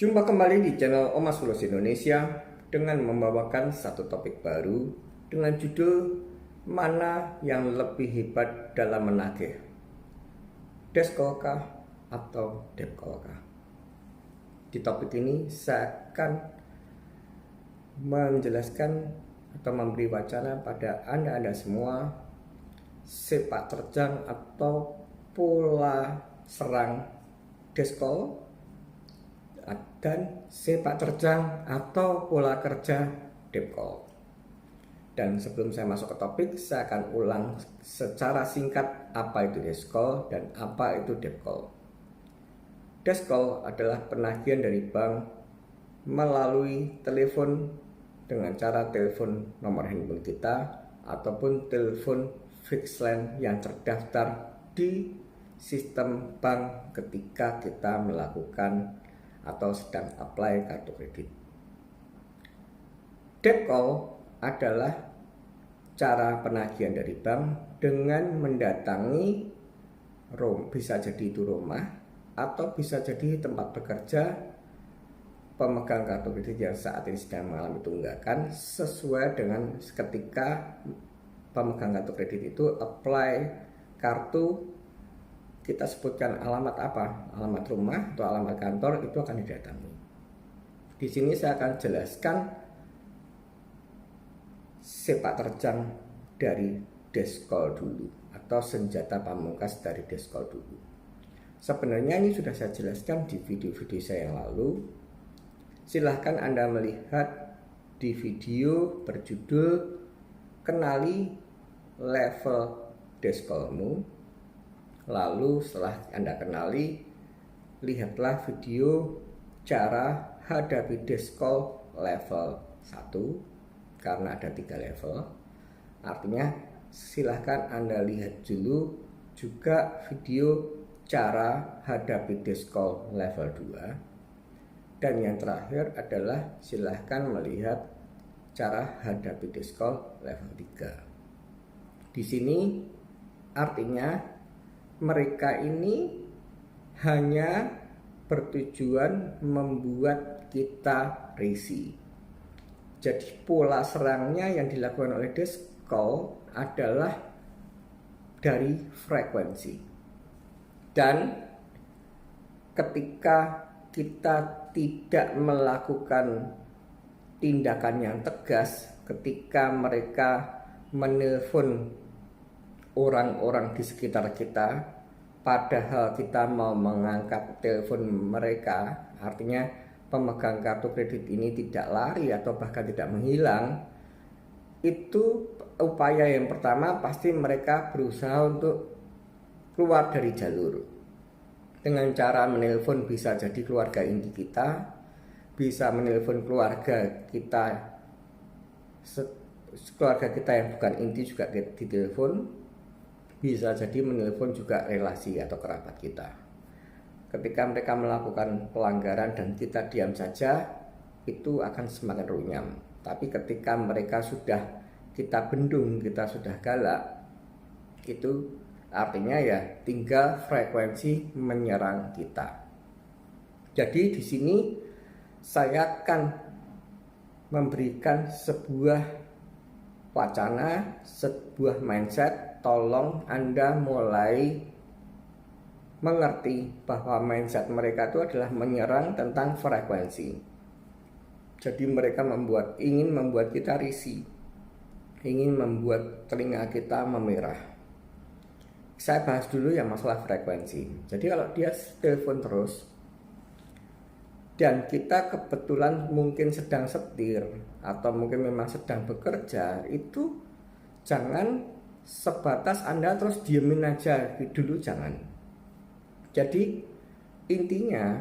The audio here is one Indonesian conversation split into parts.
Jumpa kembali di channel Omas Lulus Indonesia dengan membawakan satu topik baru dengan judul mana yang lebih hebat dalam menagih, desk call kah atau debt call kah? Di topik ini saya akan menjelaskan atau memberi wacana pada anda semua sepak terjang atau pola serang desk call dan sepak terjang atau pola kerja debt call. Dan sebelum saya masuk ke topik, saya akan ulang secara singkat apa itu desk call dan apa itu debt call. Desk call adalah penagihan dari bank melalui telepon dengan cara telepon nomor handphone kita ataupun telepon fixed line yang terdaftar di sistem bank ketika kita melakukan atau sedang apply kartu kredit. Debt call adalah cara penagihan dari bank dengan mendatangi bisa jadi itu rumah atau bisa jadi tempat bekerja pemegang kartu kredit yang saat ini sedang mengalami tunggakan, sesuai dengan ketika pemegang kartu kredit itu apply kartu. Kita sebutkan alamat apa, alamat rumah atau alamat kantor, itu akan didatangi. Di sini saya akan jelaskan sepak terjang dari desk call dulu atau senjata pamungkas dari desk call dulu. Sebenarnya ini sudah saya jelaskan di video-video saya yang lalu. Silahkan Anda melihat di video berjudul Kenali Level Desk Callmu. Lalu setelah Anda kenali, lihatlah video cara hadapi desk call level 1, karena ada 3 level. Artinya silahkan Anda lihat dulu juga video cara hadapi desk call level 2. Dan yang terakhir adalah silahkan melihat cara hadapi desk call level 3. Di sini artinya mereka ini hanya bertujuan membuat kita risih. Jadi pola serangnya yang dilakukan oleh desk call adalah dari frekuensi. Dan ketika kita tidak melakukan tindakan yang tegas, ketika mereka menelpon orang-orang di sekitar kita, padahal kita mau mengangkat telepon mereka, artinya pemegang kartu kredit ini tidak lari atau bahkan tidak menghilang, itu upaya yang pertama pasti mereka berusaha untuk keluar dari jalur dengan cara menelpon, bisa jadi keluarga inti kita, bisa menelpon keluarga kita yang bukan inti juga ditelepon, bisa jadi menelpon juga relasi atau kerabat kita. Ketika mereka melakukan pelanggaran dan kita diam saja, itu akan semakin runyam. Tapi ketika mereka sudah kita bendung, kita sudah galak, itu artinya ya tinggal frekuensi menyerang kita. Jadi di sini saya akan memberikan sebuah wacana, sebuah mindset. Tolong Anda mulai mengerti bahwa mindset mereka itu adalah menyerang tentang frekuensi. Jadi mereka ingin membuat kita risih, ingin membuat telinga kita memerah. Saya bahas dulu yang masalah frekuensi. Jadi kalau dia telepon terus dan kita kebetulan mungkin sedang setir atau mungkin memang sedang bekerja, itu jangan sebatas Anda terus diemin aja dulu, jangan. Jadi intinya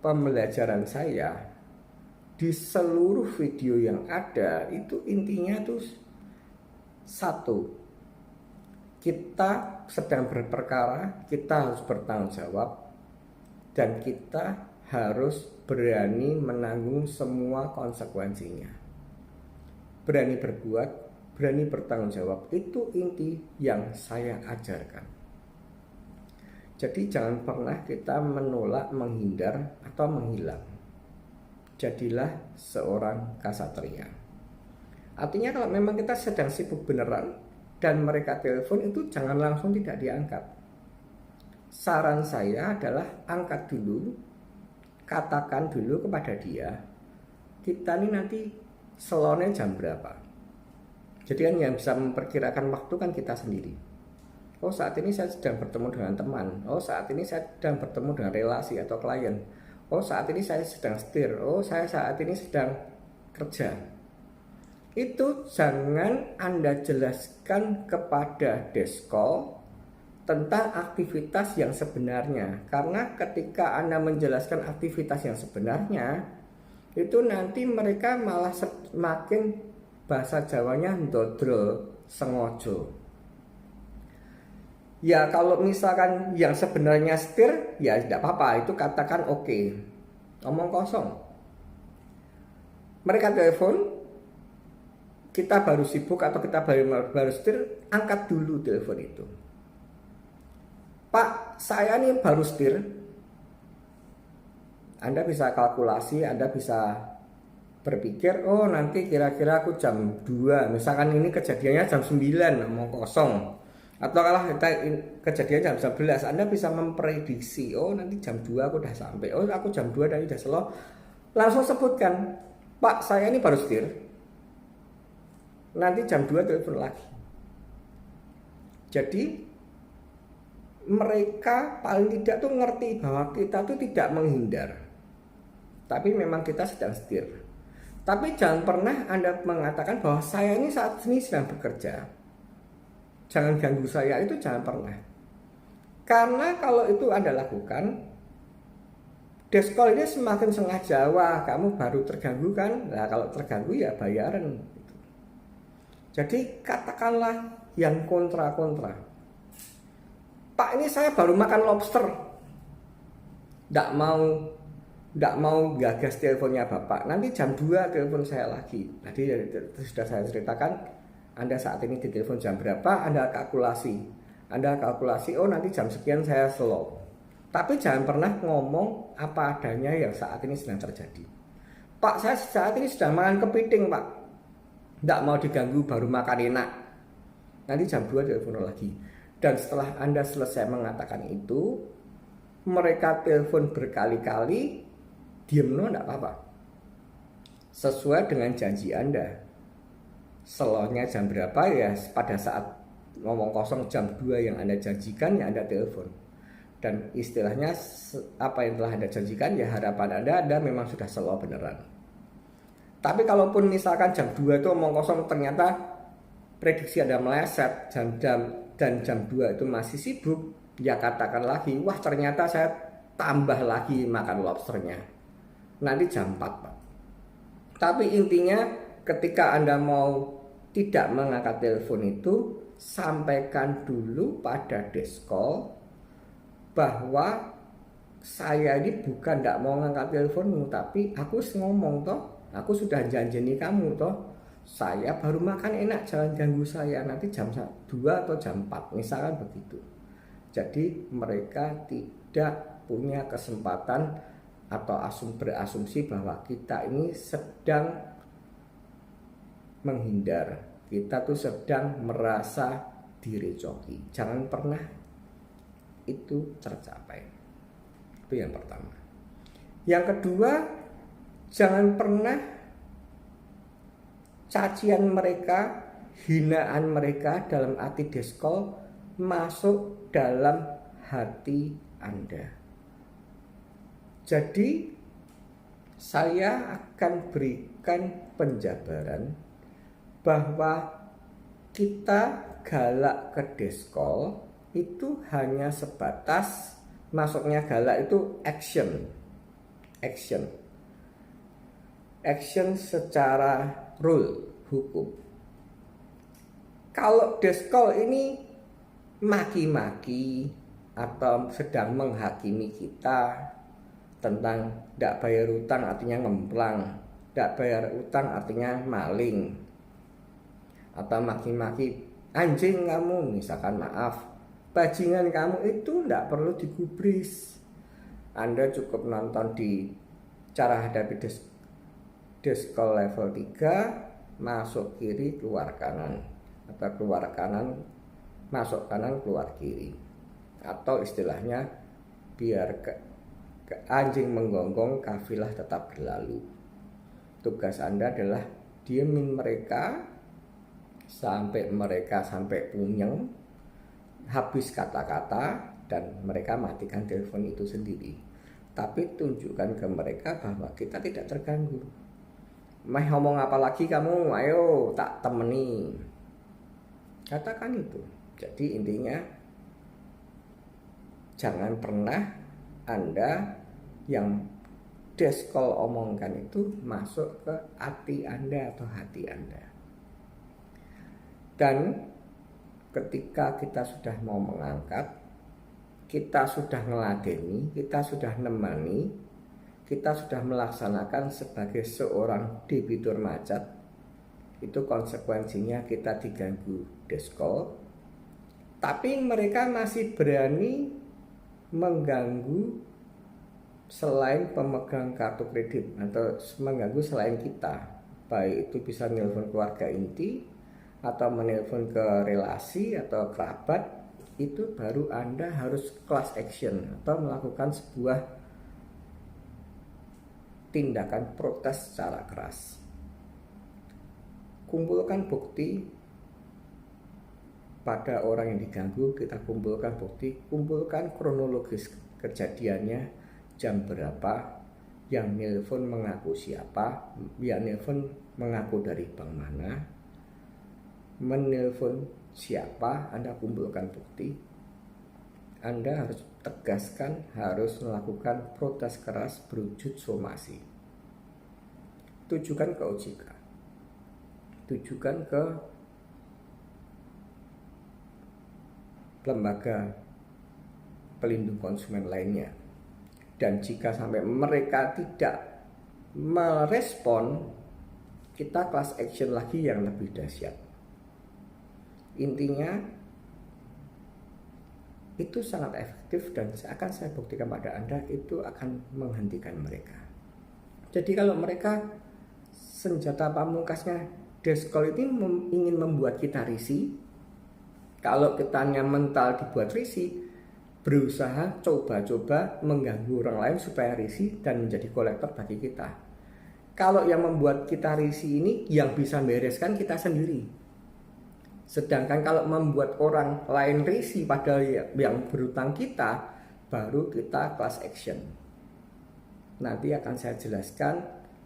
pembelajaran saya di seluruh video yang ada itu intinya tuh satu, kita sedang berperkara, kita harus bertanggung jawab dan kita harus berani menanggung semua konsekuensinya. Berani berbuat, berani bertanggung jawab, itu inti yang saya ajarkan. Jadi jangan pernah kita menolak, menghindar, atau menghilang. jadilah seorang kasatria. Artinya kalau memang kita sedang sibuk beneran dan mereka telepon, itu jangan langsung tidak diangkat. Saran saya adalah angkat dulu, katakan dulu kepada dia, kita ini nanti slotnya jam berapa. Jadi kan yang bisa memperkirakan waktu kan kita sendiri. Oh, saat ini saya sedang bertemu dengan teman. Oh, saat ini saya sedang bertemu dengan relasi atau klien. Oh, saat ini saya sedang setir. Oh, saya saat ini sedang kerja. Itu jangan Anda jelaskan kepada desk call tentang aktivitas yang sebenarnya. Karena ketika Anda menjelaskan aktivitas yang sebenarnya, itu nanti mereka malah semakin, bahasa Jawanya, ndodro sengojo. Ya kalau misalkan yang sebenarnya setir, ya tidak apa-apa, itu katakan oke, omong kosong. Mereka telepon, kita baru sibuk atau kita baru setir, angkat dulu telepon itu. Pak, saya nih baru setir. Anda bisa kalkulasi, Anda bisa berpikir, oh nanti kira-kira aku jam 2, misalkan ini kejadiannya jam 9, omong kosong. Atau kalau kita kejadian jam 11, Anda bisa memprediksi, oh nanti jam 2 aku udah sampai, oh aku jam 2 tadi udah slow. Langsung sebutkan, Pak saya ini baru setir, nanti jam 2 telepon lagi. Jadi mereka paling tidak tuh ngerti bahwa kita tuh tidak menghindar, tapi memang kita sedang setir. Tapi jangan pernah Anda mengatakan bahwa saya ini saat ini sedang bekerja, jangan ganggu saya, itu jangan pernah. Karena kalau itu Anda lakukan, desk call ini semakin sengaja, wah kamu baru terganggu kan. Nah kalau terganggu ya bayaran. Jadi katakanlah yang kontra-kontra. Pak ini saya baru makan lobster, Nggak mau gagas teleponnya Bapak, nanti jam 2 telepon saya lagi. Tadi sudah saya ceritakan, Anda saat ini ditelepon jam berapa, Anda kalkulasi, oh nanti jam sekian saya slow. Tapi jangan pernah ngomong apa adanya yang saat ini sedang terjadi. Pak saya saat ini sedang makan kepiting Pak, nggak mau diganggu, baru makan enak. Nanti jam 2 telepon lagi. Dan setelah Anda selesai mengatakan itu, mereka telepon berkali-kali, diem enggak apa-apa. Sesuai dengan janji Anda. Slotnya jam berapa ya, pada saat ngomong kosong jam 2 yang Anda janjikan ya Anda telepon. Dan istilahnya apa yang telah Anda janjikan ya harapan Anda memang sudah slow beneran. Tapi kalaupun misalkan jam 2 itu ngomong kosong ternyata prediksi Anda meleset dan jam 2 itu masih sibuk, ya katakan lagi, wah ternyata saya tambah lagi makan lobsternya, nanti jam 4 Pak. Tapi intinya ketika Anda mau tidak mengangkat telepon itu, sampaikan dulu pada desk call bahwa saya ini bukan tidak mau ngangkat teleponmu, tapi aku ngomong toh, aku sudah janjini kamu toh, saya baru makan enak, jangan ganggu saya, nanti jam 2 atau jam 4 misalkan begitu. Jadi mereka tidak punya kesempatan atau berasumsi bahwa kita ini sedang menghindar, kita tuh sedang merasa direcoki. Jangan pernah itu tercapai. Itu yang pertama. Yang kedua, jangan pernah cacian mereka, hinaan mereka dalam arti desk call masuk dalam hati Anda. Jadi saya akan berikan penjabaran bahwa kita galak ke desk call itu hanya sebatas, masuknya galak itu action secara rule hukum. Kalau desk call ini maki-maki atau sedang menghakimi kita tentang tidak bayar utang artinya ngemplang, tidak bayar utang artinya maling, atau maki-maki anjing kamu, misalkan maaf, bajingan kamu, itu tidak perlu digubris. Anda cukup nonton di cara hadapi Deskol level 3, masuk kiri keluar kanan, atau keluar kanan masuk kanan keluar kiri, atau istilahnya biar ke anjing menggonggong kafilah tetap berlalu. Tugas Anda adalah diemin mereka sampai punyeng, habis kata-kata, dan mereka matikan telepon itu sendiri. Tapi tunjukkan ke mereka bahwa kita tidak terganggu. Meh ngomong apa lagi kamu, ayo tak temeni. Katakan itu. Jadi intinya, jangan pernah Anda yang deskol omongkan itu masuk ke hati Anda atau hati Anda. Dan ketika kita sudah mau mengangkat, kita sudah ngeladeni, kita sudah nemani, kita sudah melaksanakan sebagai seorang debitur macet, itu konsekuensinya kita diganggu deskol. Tapi mereka masih berani mengganggu selain pemegang kartu kredit, atau mengganggu selain kita, baik itu bisa menelpon keluarga inti atau menelpon ke relasi atau kerabat. Itu baru Anda harus class action atau melakukan sebuah tindakan protes secara keras. Kumpulkan bukti pada orang yang diganggu, kita kumpulkan bukti, kumpulkan kronologis kejadiannya, jam berapa, yang nelpon mengaku siapa, yang nelpon mengaku dari bank mana, menelpon siapa, Anda kumpulkan bukti. Anda harus tegaskan, harus melakukan protes keras berwujud somasi. Tujukan ke OJK, tujukan ke lembaga pelindung konsumen lainnya. Dan jika sampai mereka tidak merespon, kita class action lagi yang lebih dahsyat. Intinya itu sangat efektif, dan akan saya buktikan pada Anda, itu akan menghentikan mereka. Jadi kalau mereka senjata pamungkasnya deskol ini ingin membuat kita risih, kalau kitanya mental dibuat risih, berusaha coba-coba mengganggu orang lain supaya risih dan menjadi kolektor bagi kita. Kalau yang membuat kita risih ini yang bisa bereskan kita sendiri. Sedangkan kalau membuat orang lain risih padahal yang berutang kita, baru kita class action. Nanti akan saya jelaskan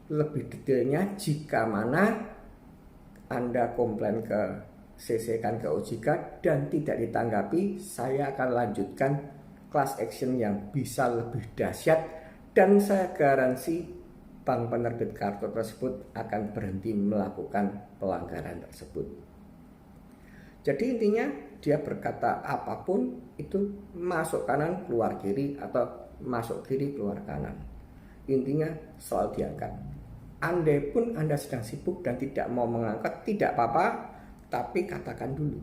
lebih detailnya jika mana Anda komplain ke CC-kan ke OJK dan tidak ditanggapi, saya akan lanjutkan class action yang bisa lebih dahsyat, dan saya garansi bank penerbit kartu tersebut akan berhenti melakukan pelanggaran tersebut. Jadi intinya dia berkata apapun itu masuk kanan keluar kiri atau masuk kiri keluar kanan. Intinya selalu diangkat. Andai pun Anda sedang sibuk dan tidak mau mengangkat, tidak apa-apa, tapi katakan dulu.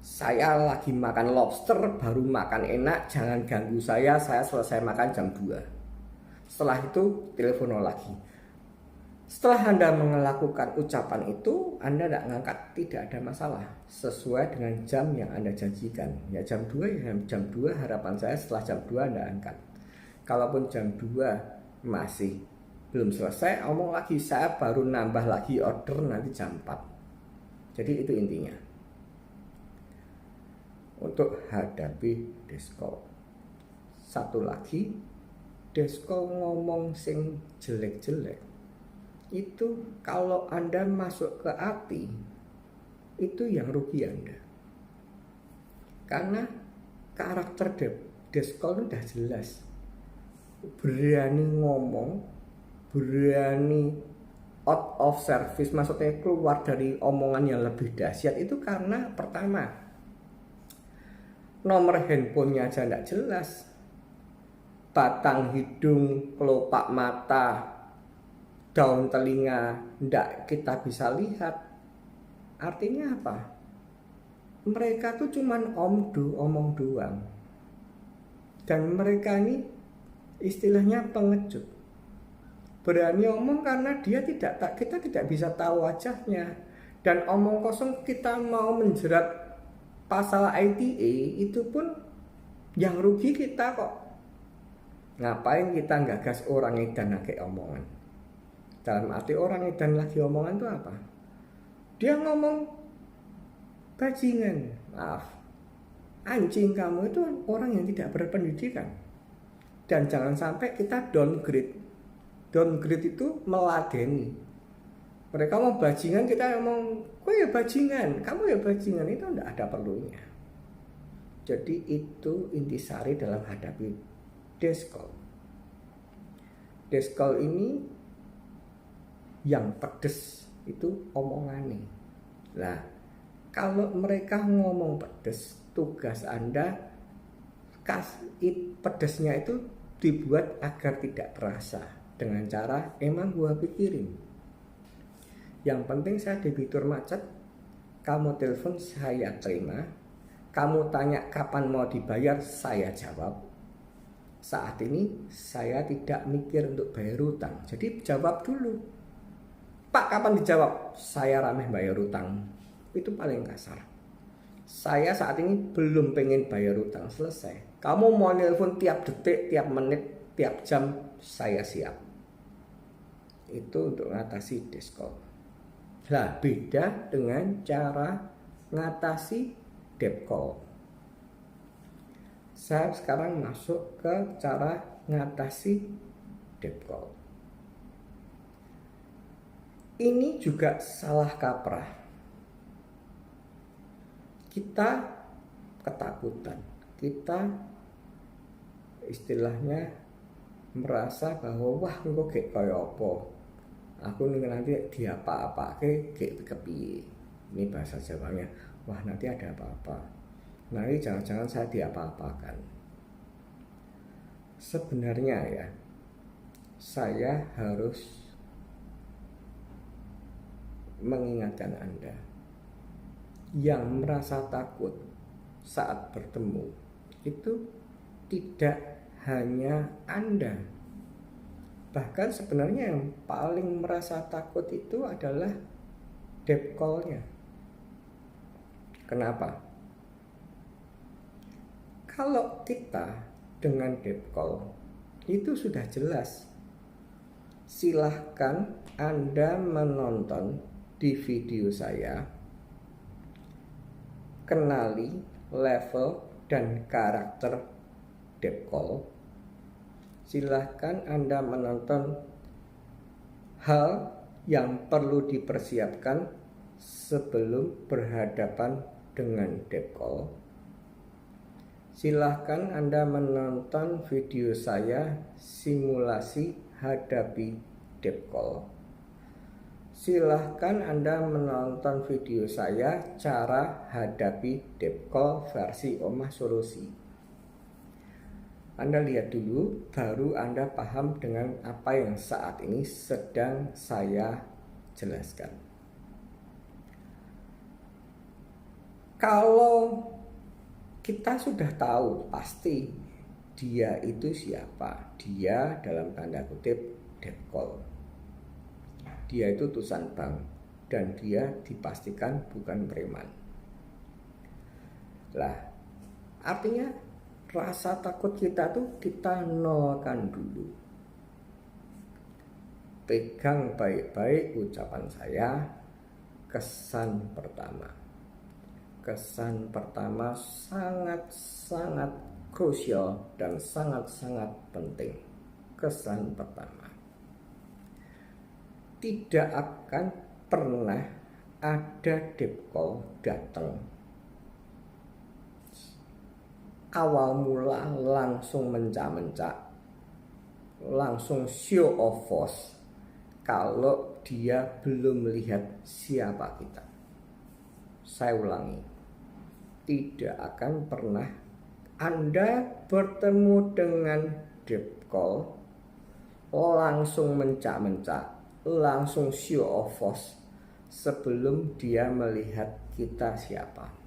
Saya lagi makan lobster, baru makan enak, jangan ganggu saya selesai makan jam 2. Setelah itu telepon lagi. Setelah Anda melakukan ucapan itu, Anda tidak mengangkat, tidak ada masalah. Sesuai dengan jam yang Anda janjikan. Ya jam 2, ya jam 2, harapan saya setelah jam 2 Anda angkat. Kalaupun jam 2 masih belum selesai, omong lagi, saya baru nambah lagi order nanti jam 4. Jadi itu intinya. Untuk hadapi deskol. Satu lagi, deskol ngomong sing jelek-jelek. Itu kalau Anda masuk ke hati, itu yang rugi Anda. Karena karakter deskol itu sudah jelas. Berani ngomong, berani out of service, maksudnya keluar dari omongan yang lebih dahsyat, itu karena pertama, nomor handphonenya aja tidak jelas, batang hidung, kelopak mata, daun telinga tidak kita bisa lihat. Artinya apa? Mereka tuh cuman omong doang. Dan mereka ini istilahnya pengecut. Berani omong karena kita tidak bisa tahu wajahnya. Dan omong kosong kita mau menjerat pasal ITE itu pun yang rugi kita kok. Ngapain kita gagas orang edan lagi omongan? Dalam arti orang edan lagi omongan itu apa? Dia ngomong bajingan, maaf, anjing kamu itu orang yang tidak berpendidikan. Dan jangan sampai kita downgrade. Downgrade itu meladeni. Mereka mau bajingan, kita ngomong kok ya bajingan, kamu ya bajingan, itu tidak ada perlunya. Jadi itu intisari dalam hadapi deskol. Deskol ini yang pedes itu omongannya. Nah, kalau mereka ngomong pedes, tugas Anda pedesnya itu dibuat agar tidak terasa dengan cara emang gua pikirin. Yang penting saya debitur macet, kamu telepon saya terima, kamu tanya kapan mau dibayar saya jawab. Saat ini saya tidak mikir untuk bayar utang, jadi jawab dulu. Pak, kapan dijawab? Saya rameh bayar utang. Itu paling kasar. Saya saat ini belum pengen bayar utang, selesai. Kamu mau nelpon tiap detik, tiap menit, tiap jam, saya siap. Itu untuk mengatasi deskol. Nah, beda dengan cara mengatasi debt call. Saya sekarang masuk ke cara mengatasi debt call. Ini juga salah kaprah. Kita ketakutan. Kita istilahnya merasa bahwa wah engko gek kaya apa. Aku nanti diapa-apake gek kepiye. Ini bahasa Jawanya. Wah, nanti ada apa-apa. Nanti jangan-jangan saya diapa-apakan. Sebenarnya ya, saya harus mengingatkan Anda yang merasa takut saat bertemu itu tidak hanya Anda. Bahkan sebenarnya yang paling merasa takut itu adalah debt call-nya. Kenapa? Kalau kita dengan debt call itu sudah jelas. Silahkan Anda menonton di video saya, kenali level dan karakter debt call. Silahkan Anda menonton hal yang perlu dipersiapkan sebelum berhadapan dengan debt call. Silahkan Anda menonton video saya simulasi hadapi debt call. Silahkan Anda menonton video saya cara hadapi debt call versi Omah Solusi. Anda lihat dulu, baru Anda paham dengan apa yang saat ini sedang saya jelaskan. Kalau kita sudah tahu pasti dia itu siapa, dia dalam tanda kutip debt call. Dia itu utusan bank dan dia dipastikan bukan preman. Lah, artinya rasa takut kita tuh kita nolkan dulu. Pegang baik-baik ucapan saya. Kesan pertama. Kesan pertama sangat-sangat krusial dan sangat-sangat penting. Kesan pertama, tidak akan pernah ada debt call datang awal mula langsung mencak-mencak, langsung show of force kalau dia belum melihat siapa kita. Saya ulangi, tidak akan pernah Anda bertemu dengan debt call langsung mencak-mencak, langsung show of force sebelum dia melihat kita siapa.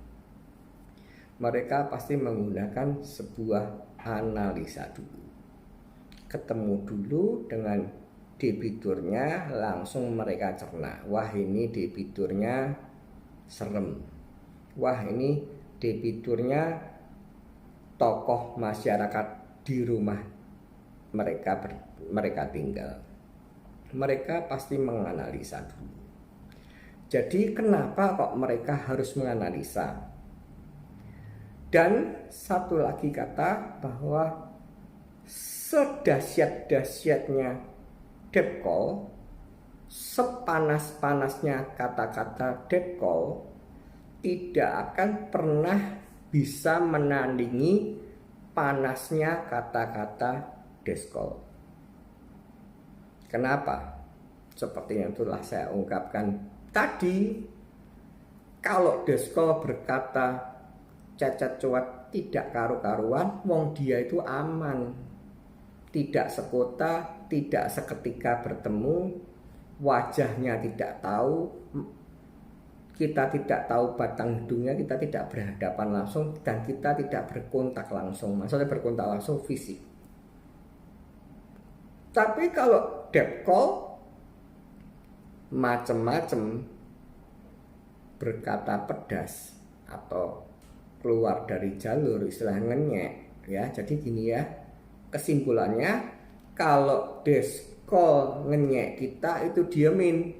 Mereka pasti menggunakan sebuah analisa dulu. Ketemu dulu dengan debiturnya langsung mereka cerna. Wah, ini debiturnya serem. Wah, ini debiturnya tokoh masyarakat di rumah mereka tinggal. Mereka pasti menganalisa dulu. Jadi kenapa kok mereka harus menganalisa? Dan satu lagi kata, bahwa sedahsyat-dahsyatnya debt call, sepanas-panasnya kata-kata debt call, tidak akan pernah bisa menandingi panasnya kata-kata desk call. Kenapa? Seperti yang telah saya ungkapkan tadi, kalau desk call berkata cacat cuat tidak karu-karuan, wong dia itu aman, tidak sekota, tidak seketika bertemu, wajahnya tidak tahu, kita tidak tahu batang hidungnya, kita tidak berhadapan langsung, dan kita tidak berkontak langsung. Maksudnya berkontak langsung fisik. Tapi kalau debt call macem-macem, berkata pedas atau keluar dari jalur, istilah ngenyek ya. Jadi gini ya, kesimpulannya, kalau debt call ngenyek kita itu diemin.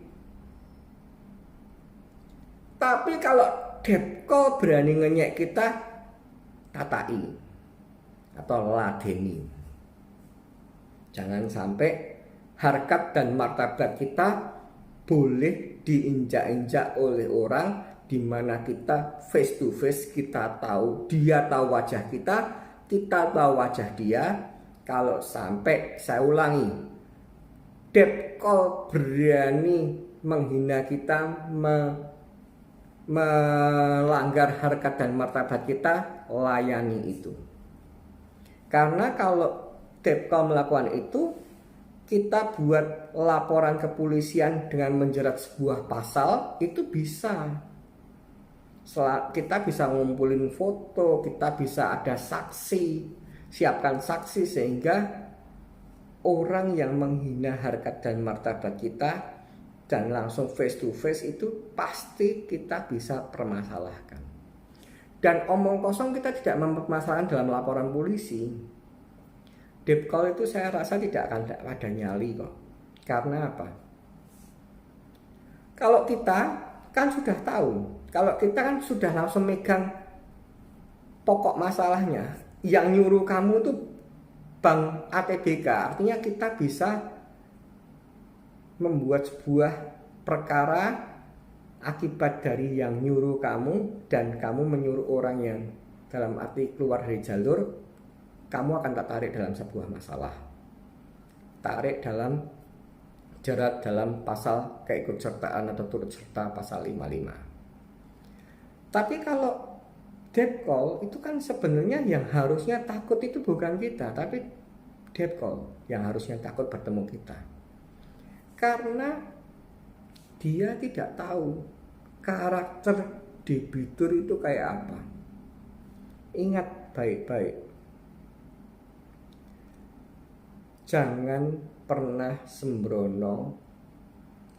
Tapi kalau debt call berani ngenyek kita, tatai atau ladeni. Jangan sampai harkat dan martabat kita boleh diinjak-injak oleh orang, di mana kita face to face, kita tahu, dia tahu wajah kita tahu wajah dia. Kalau sampai, saya ulangi, debt call berani menghina kita, melanggar harkat dan martabat kita, layani itu. Karena kalau debt call melakukan itu, kita buat laporan kepolisian dengan menjerat sebuah pasal, itu bisa. Kita bisa ngumpulin foto, kita bisa ada saksi, siapkan saksi, sehingga orang yang menghina harkat dan martabat kita dan langsung face to face itu pasti kita bisa permasalahkan. Dan omong kosong kita tidak mempermasalahkan dalam laporan polisi. Debt call itu saya rasa tidak akan ada nyali kok. Karena apa? Kalau kita kan sudah tahu, kalau kita kan sudah langsung megang pokok masalahnya. Yang nyuruh kamu tuh bank ATBK, artinya kita bisa membuat sebuah perkara akibat dari yang nyuruh kamu, dan kamu menyuruh orang yang dalam arti keluar dari jalur, kamu akan tak tarik dalam sebuah masalah, tarik dalam jerat dalam pasal keikutsertaan atau turut serta pasal 55. Tapi kalau debt call itu kan sebenarnya yang harusnya takut itu bukan kita, tapi debt call yang harusnya takut bertemu kita. Karena dia tidak tahu karakter debitur itu kayak apa. Ingat baik-baik, jangan pernah sembrono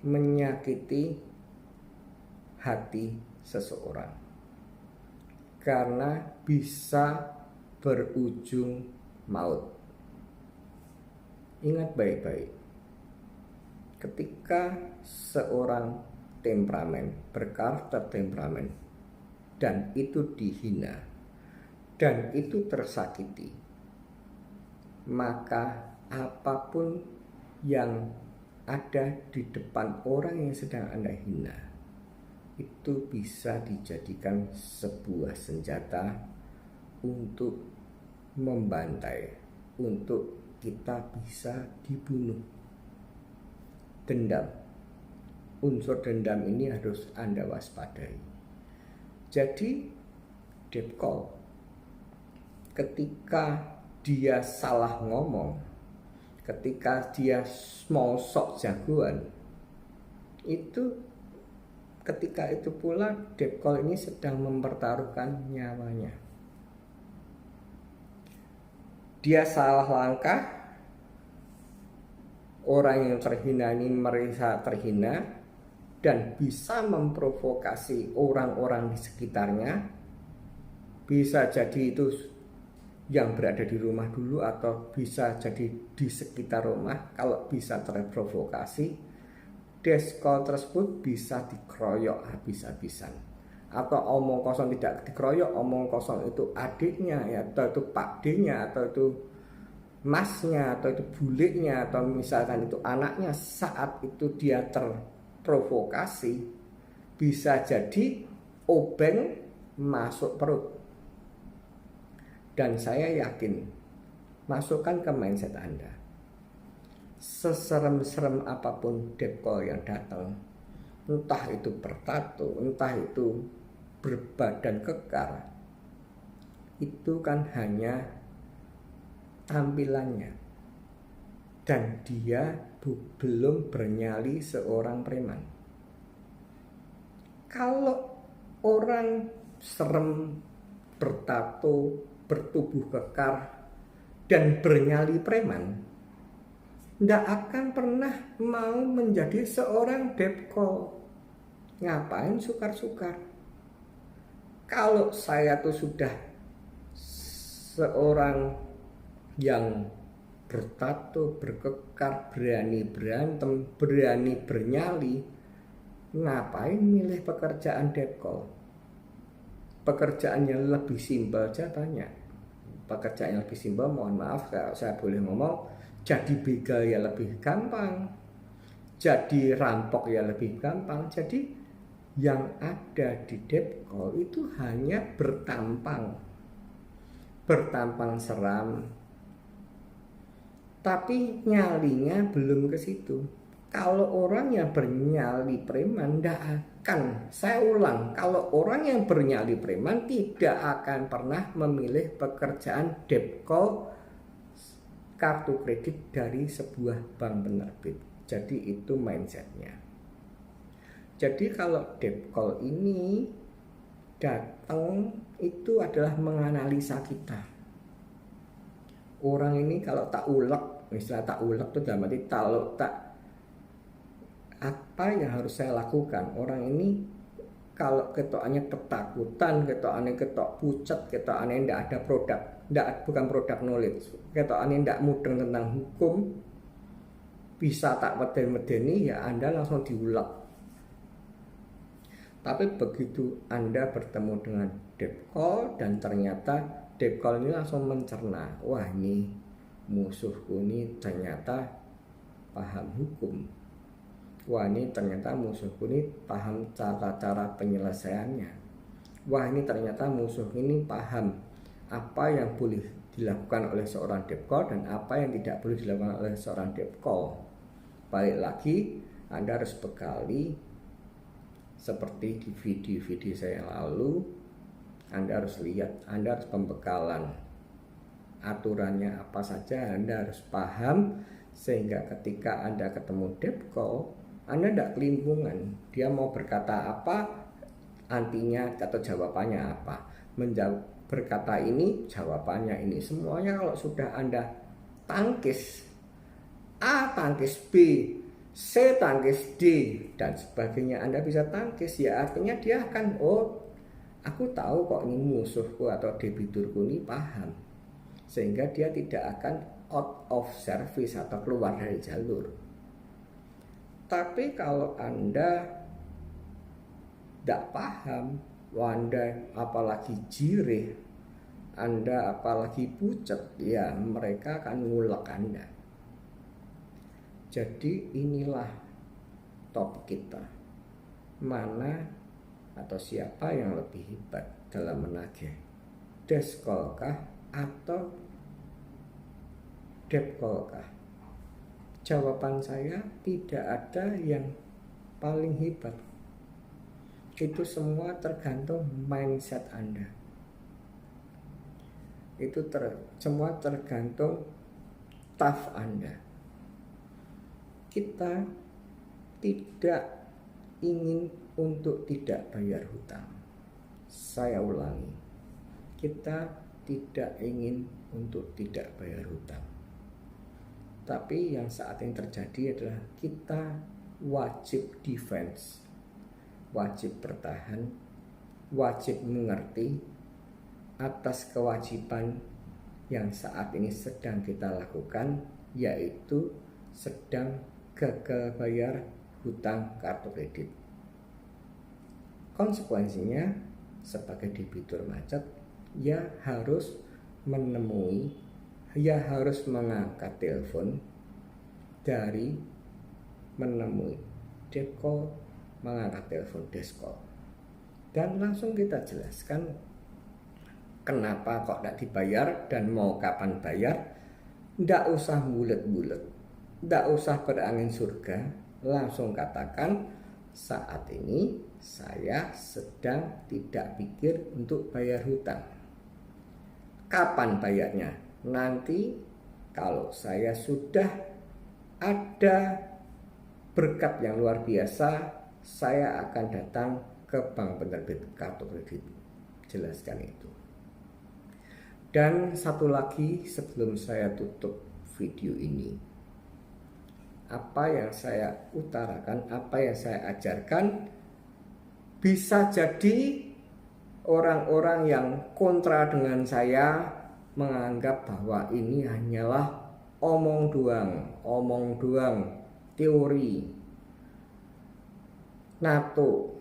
menyakiti hati seseorang, karena bisa berujung maut. Ingat baik-baik, ketika seorang berkarakter temperamen, dan itu dihina, dan itu tersakiti, maka apapun yang ada di depan orang yang sedang Anda hina, itu bisa dijadikan sebuah senjata untuk membantai, untuk kita bisa dibunuh. Dendam, unsur dendam ini harus Anda waspadai. Jadi debt call, ketika dia salah ngomong, ketika dia mau sok jagoan, itu ketika itu pula debt call ini sedang mempertaruhkan nyawanya. Dia salah langkah, Orang yang terhina ini merasa terhina dan bisa memprovokasi orang-orang di sekitarnya. Bisa jadi itu yang berada di rumah dulu atau bisa jadi di sekitar rumah. Kalau bisa terprovokasi, deskol tersebut bisa dikeroyok habis-habisan. Atau omong kosong tidak dikeroyok, omong kosong itu adiknya ya, atau itu pak D-nya, atau itu masnya, atau itu buliknya, atau misalkan itu anaknya. Saat itu dia terprovokasi, bisa jadi obeng masuk perut. Dan saya yakin, masukkan ke mindset Anda, seserem-serem apapun debt call yang datang, entah itu bertato, entah itu berbadan kekar, itu kan hanya tampilannya, dan dia belum bernyali seorang preman. Kalau orang serem, bertato, bertubuh kekar, dan bernyali preman, tidak akan pernah mau menjadi seorang debt call. Ngapain sukar-sukar? Kalau saya tuh sudah seorang yang bertato, berkekar, berani berantem, berani bernyali, ngapain milih pekerjaan debt call? Pekerjaan yang lebih simpel aja banyak. Pekerjaan yang lebih simpel, mohon maaf kalau saya boleh ngomong, jadi begal ya lebih gampang, jadi rampok ya lebih gampang. Jadi yang ada di debt call itu hanya bertampang seram, tapi nyalinya belum ke situ. Kalau orang yang bernyali preman tidak akan, saya ulang, kalau orang yang bernyali preman tidak akan pernah memilih pekerjaan debt call kartu kredit dari sebuah bank penerbit. Jadi itu mindsetnya. Jadi kalau debt call ini datang, itu adalah menganalisa kita. Orang ini kalau tak ulek, misalnya tak ulek itu dalam arti kalau tak, apa yang harus saya lakukan? Orang ini kalau ketokannya ketakutan, ketokannya ketok pucat, ketokannya tidak ada produk, bukan produk knowledge, ketokannya tidak mudeng tentang hukum, bisa tak meden-medeni, ya Anda langsung diulek. Tapi begitu Anda bertemu dengan debt call dan ternyata debt call ini langsung mencerna, wah ini musuhku ini ternyata paham hukum. Wah ini ternyata musuhku ini paham cara-cara penyelesaiannya. Wah ini ternyata musuh ini paham apa yang boleh dilakukan oleh seorang debt call dan apa yang tidak boleh dilakukan oleh seorang debt call. Balik lagi, Anda harus bekali seperti di video-video saya yang lalu. Anda harus lihat, Anda harus pembekalan aturannya apa saja, Anda harus paham, sehingga ketika Anda ketemu debt call, Anda tidak kelimpungan. Dia mau berkata apa, antinya atau jawabannya apa. Menjawab berkata ini, jawabannya ini. Semuanya kalau sudah Anda tangkis, A tangkis B, C tangkis D, dan sebagainya, Anda bisa tangkis, ya artinya dia akan, oh aku tahu kok ini musuhku atau debiturku ini paham. Sehingga dia tidak akan out of service atau keluar dari jalur. Tapi kalau Anda tidak paham, Anda apalagi jireh, Anda apalagi pucat, ya mereka akan ngulek Anda. Jadi inilah topik kita. Mana atau siapa yang lebih hebat dalam menagih? Deskol kah atau debt call kah? Jawaban saya, tidak ada yang paling hebat. Itu semua tergantung mindset Anda. Itu semua tergantung tough Anda. Kita tidak ingin untuk tidak bayar hutang. Saya ulangi, kita tidak ingin untuk tidak bayar hutang. Tapi yang saat ini terjadi adalah kita wajib defense, wajib bertahan, wajib mengerti atas kewajiban yang saat ini sedang kita lakukan, yaitu sedang gagal bayar hutang kartu kredit. Konsekuensinya sebagai debitur macet, ya harus menemui, ya harus mengangkat telepon dari menemui debt call, mengangkat telepon desk call, dan langsung kita jelaskan kenapa kok tidak dibayar dan mau kapan bayar. Tidak usah bulet-bulet, tidak usah berangin surga, langsung katakan saat ini saya sedang tidak pikir untuk bayar hutang. Kapan bayarnya? Nanti kalau saya sudah ada berkat yang luar biasa, saya akan datang ke bank penerbit kartu kredit. Jelaskan itu. Dan satu lagi sebelum saya tutup video ini, apa yang saya utarakan, apa yang saya ajarkan, bisa jadi orang-orang yang kontra dengan saya menganggap bahwa ini hanyalah omong doang, teori, NATO,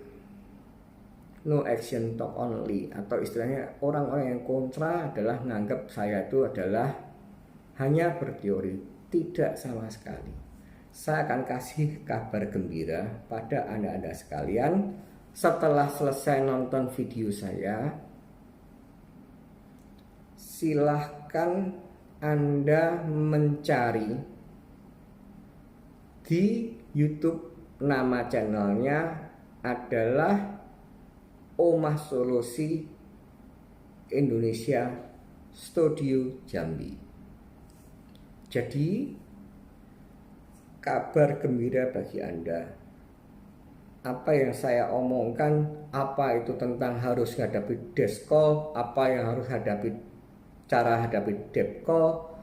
no action talk only, atau istilahnya orang-orang yang kontra adalah menganggap saya itu adalah hanya berteori. Tidak sama sekali. Saya akan kasih kabar gembira pada Anda sekalian. Setelah selesai nonton video saya, silahkan Anda mencari di YouTube. Nama channelnya adalah Omah Solusi Indonesia Studio Jambi. Jadi kabar gembira bagi Anda. Apa yang saya omongkan, apa itu tentang harus hadapi desk call, apa yang harus cara hadapi debt call,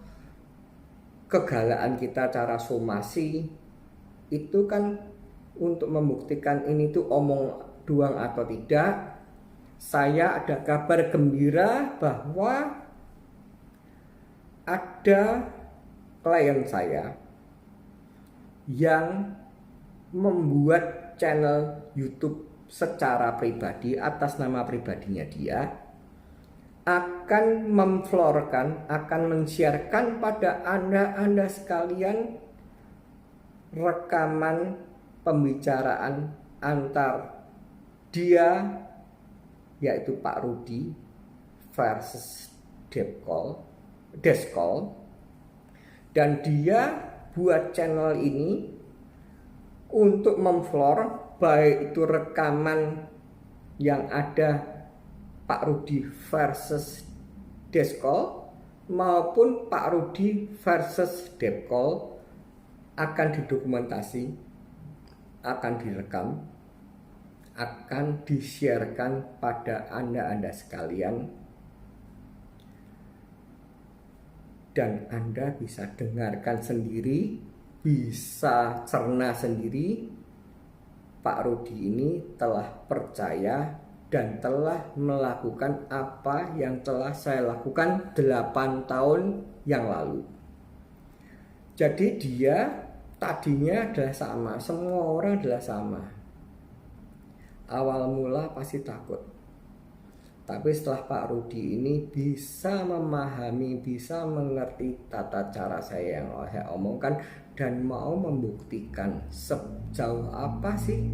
kegalaan kita cara somasi, itu kan untuk membuktikan ini tuh omong doang atau tidak. Saya ada kabar gembira bahwa ada klien saya yang membuat channel YouTube secara pribadi atas nama pribadinya dia, akan memflorkan, akan men-sharekan pada Anda sekalian rekaman pembicaraan antar dia, yaitu Pak Rudi, versus desk call, dan dia buat channel ini untuk memflor baik itu rekaman yang ada Pak Rudi versus desk call maupun Pak Rudi versus debt call akan didokumentasi, akan direkam, akan di-sharekan pada Anda sekalian, dan Anda bisa dengarkan sendiri, bisa cerna sendiri. Pak Rudi ini telah percaya dan telah melakukan apa yang telah saya lakukan 8 tahun yang lalu. Jadi dia tadinya adalah sama, semua orang adalah sama. Awal mula pasti takut. Tapi setelah Pak Rudi ini bisa memahami, bisa mengerti tata cara saya yang saya omongkan, dan mau membuktikan sejauh apa sih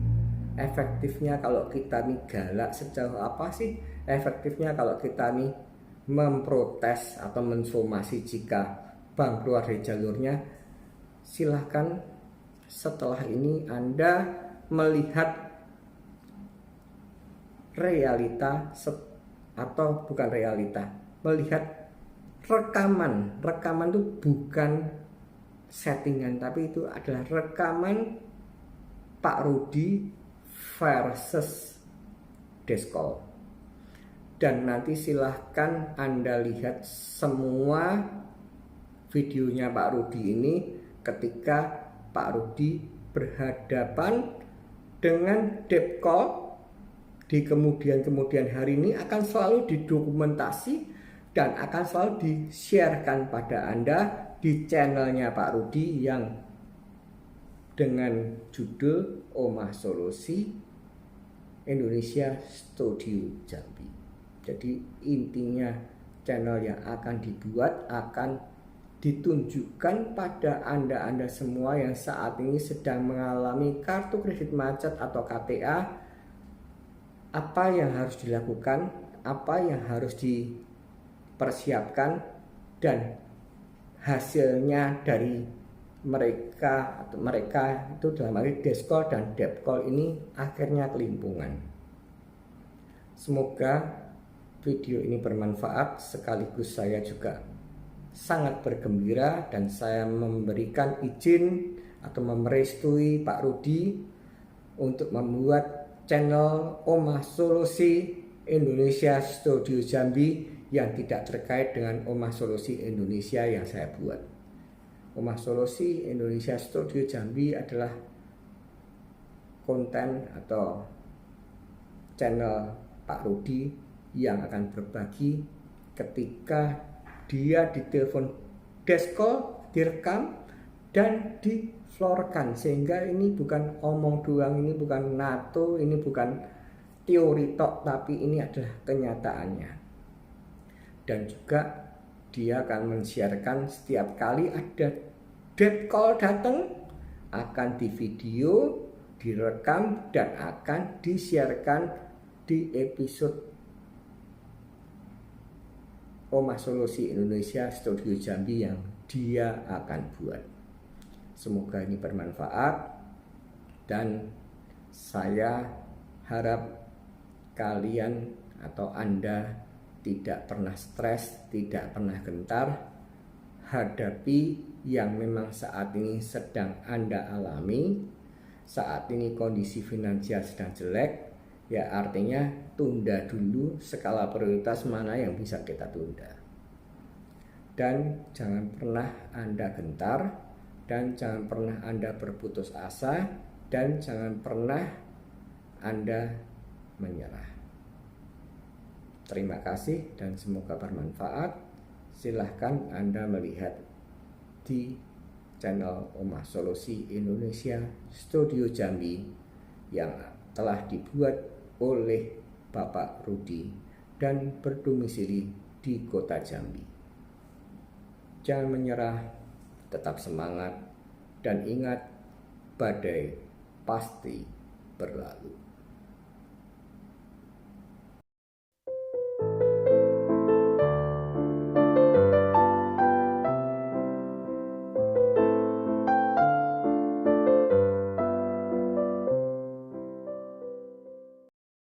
efektifnya kalau kita nih galak, sejauh apa sih efektifnya kalau kita nih memprotes atau mensomasi jika bank keluar dari jalurnya. Silahkan setelah ini Anda melihat realita, atau bukan realita, melihat rekaman itu bukan settingan, tapi itu adalah rekaman Pak Rudi versus desk call. Dan nanti silahkan Anda lihat semua videonya Pak Rudi ini, ketika Pak Rudi berhadapan dengan debt call di kemudian hari ini akan selalu didokumentasi dan akan selalu di-sharekan pada Anda di channelnya Pak Rudi yang dengan judul Omah Solusi Indonesia Studio Jambi. Jadi intinya channel yang akan dibuat akan ditunjukkan pada Anda semua yang saat ini sedang mengalami kartu kredit macet atau KTA, apa yang harus dilakukan, apa yang harus dipersiapkan, dan hasilnya dari mereka itu dalam arti deskol dan depkol ini akhirnya kelimpungan. Semoga video ini bermanfaat, sekaligus saya juga sangat bergembira dan saya memberikan izin atau merestui Pak Rudi untuk membuat channel Omah Solusi Indonesia Studio Jambi yang tidak terkait dengan Omah Solusi Indonesia yang saya buat. Omah Solusi Indonesia Studio Jambi adalah konten atau channel Pak Rudi yang akan berbagi ketika dia ditelepon deskol, direkam dan diflorkan, sehingga ini bukan omong doang, ini bukan NATO, ini bukan teori tok, tapi ini adalah kenyataannya. Dan juga dia akan men-sharekan setiap kali ada debt call datang, akan divideo, direkam, dan akan di-sharekan di episode Omah Solusi Indonesia Studio Jambi yang dia akan buat. Semoga ini bermanfaat dan saya harap kalian atau Anda tidak pernah stres, tidak pernah gentar hadapi yang memang saat ini sedang Anda alami. Saat ini kondisi finansial sedang jelek, ya artinya tunda dulu skala prioritas mana yang bisa kita tunda. Dan jangan pernah Anda gentar, dan jangan pernah Anda berputus asa, dan jangan pernah Anda menyerah. Terima kasih dan semoga bermanfaat. Silahkan Anda melihat di channel Omah Solusi Indonesia Studio Jambi yang telah dibuat oleh Bapak Rudi dan berdomisili di Kota Jambi. Jangan menyerah, tetap semangat, dan ingat, badai pasti berlalu.